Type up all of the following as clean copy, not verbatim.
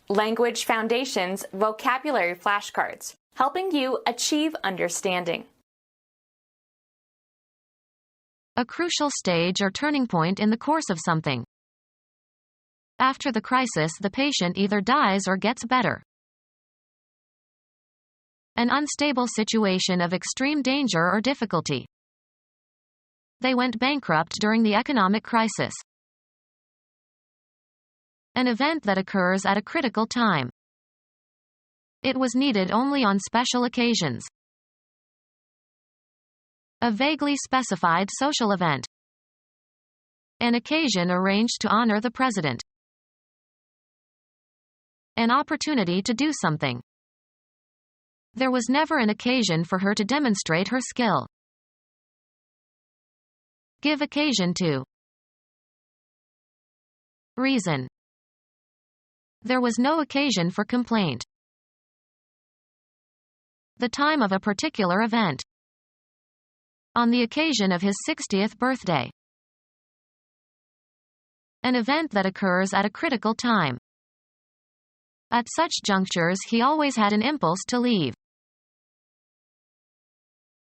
Language Foundations Vocabulary Flashcards, helping you achieve understanding. A crucial stage or turning point in the course of something. After the crisis, the patient either dies or gets better. An unstable situation of extreme danger or difficulty. They went bankrupt during the economic crisis. An event that occurs at a critical time. It was needed only on special occasions. A vaguely specified social event. An occasion arranged to honor the president. An opportunity to do something. There was never an occasion for her to demonstrate her skill. Give occasion to. Reason. There was no occasion for complaint. The time of a particular event. On the occasion of his 60th birthday. An event that occurs at a critical time. At such junctures he always had an impulse to leave.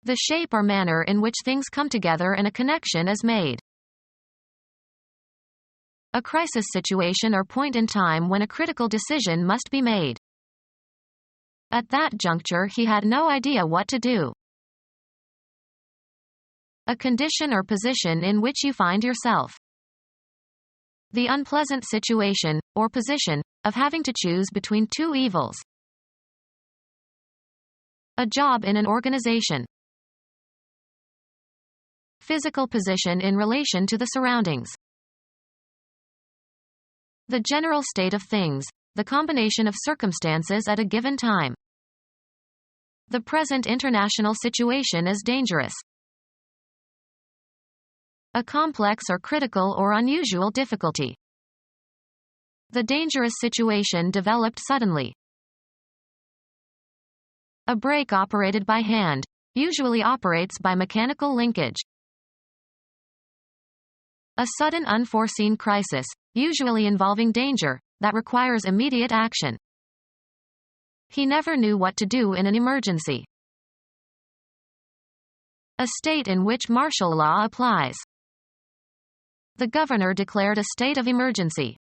The shape or manner in which things come together and a connection is made. A crisis situation or point in time when a critical decision must be made. At that juncture he had no idea what to do. A condition or position in which you find yourself. The unpleasant situation, or position, of having to choose between two evils. A job in an organization. Physical position in relation to the surroundings. The general state of things, the combination of circumstances at a given time. The present international situation is dangerous. A complex or critical or unusual difficulty. The dangerous situation developed suddenly. A brake operated by hand, usually operates by mechanical linkage. A sudden unforeseen crisis, usually involving danger, that requires immediate action. He never knew what to do in an emergency. A state in which martial law applies. The governor declared a state of emergency.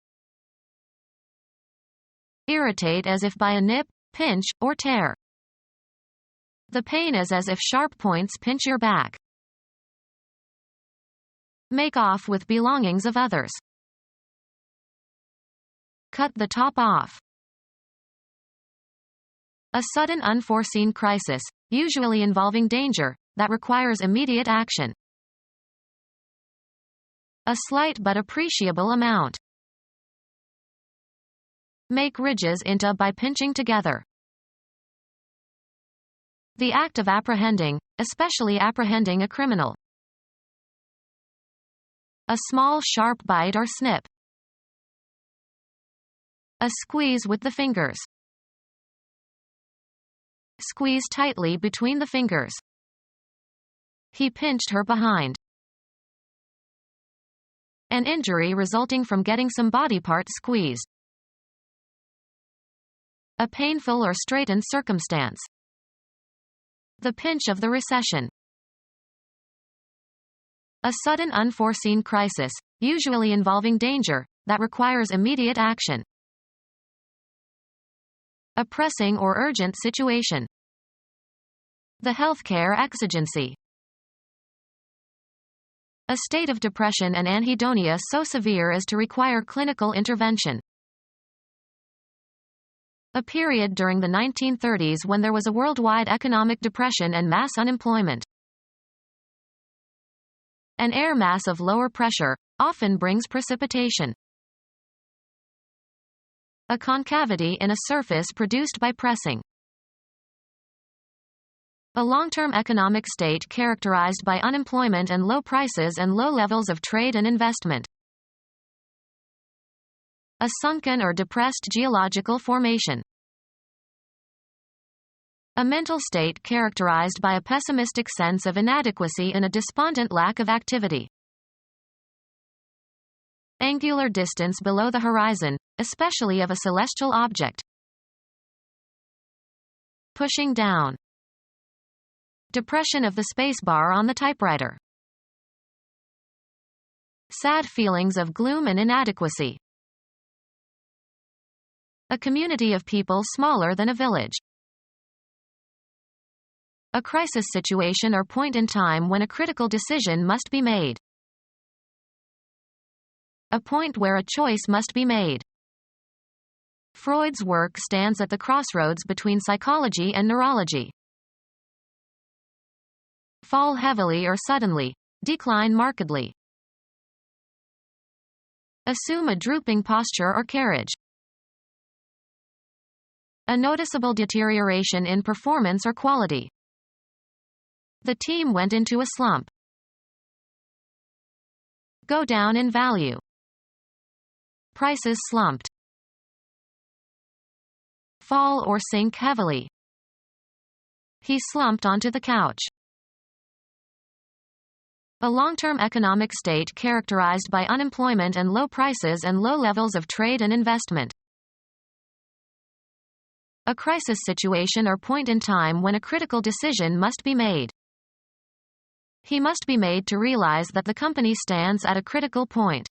Irritate as if by a nip, pinch, or tear. The pain is as if sharp points pinch your back. Make off with belongings of others. Cut the top off. A sudden unforeseen crisis, usually involving danger, that requires immediate action. A slight but appreciable amount. Make ridges into by pinching together. The act of apprehending, especially apprehending a criminal. A small sharp bite or snip. A squeeze with the fingers. Squeeze tightly between the fingers. He pinched her behind. An injury resulting from getting some body part squeezed. A painful or straitened circumstance. The pinch of the recession. A sudden unforeseen crisis, usually involving danger, that requires immediate action. A pressing or urgent situation. The healthcare exigency. A state of depression and anhedonia so severe as to require clinical intervention. A period during the 1930s when there was a worldwide economic depression and mass unemployment. An air mass of lower pressure often brings precipitation. A concavity in a surface produced by pressing. A long-term economic state characterized by unemployment and low prices and low levels of trade and investment. A sunken or depressed geological formation. A mental state characterized by a pessimistic sense of inadequacy and a despondent lack of activity. Angular distance below the horizon, especially of a celestial object. Pushing down. Depression of the spacebar on the typewriter. Sad feelings of gloom and inadequacy. A community of people smaller than a village. A crisis situation or point in time when a critical decision must be made. A point where a choice must be made. Freud's work stands at the crossroads between psychology and neurology. Fall heavily or suddenly. Decline markedly. Assume a drooping posture or carriage. A noticeable deterioration in performance or quality. The team went into a slump. Go down in value. Prices slumped. Fall or sink heavily. He slumped onto the couch. A long-term economic state characterized by unemployment and low prices and low levels of trade and investment. A crisis situation or point in time when a critical decision must be made. He must be made to realize that the company stands at a critical point.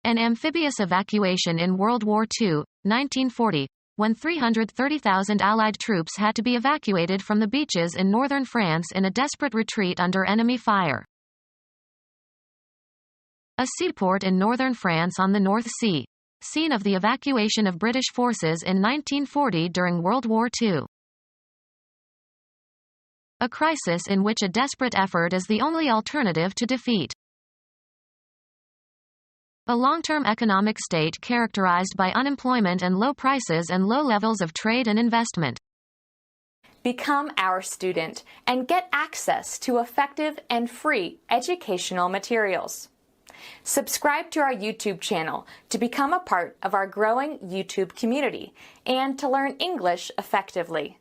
An amphibious evacuation in World War II, 1940, when 330,000 Allied troops had to be evacuated from the beaches in northern France in a desperate retreat under enemy fire. A seaport in northern France on the North Sea, scene of the evacuation of British forces in 1940 during World War II. A crisis in which a desperate effort is the only alternative to defeat. A long-term economic state characterized by unemployment and low prices and low levels of trade and investment. Become our student and get access to effective and free educational materials. Subscribe to our YouTube channel to become a part of our growing YouTube community and to learn English effectively.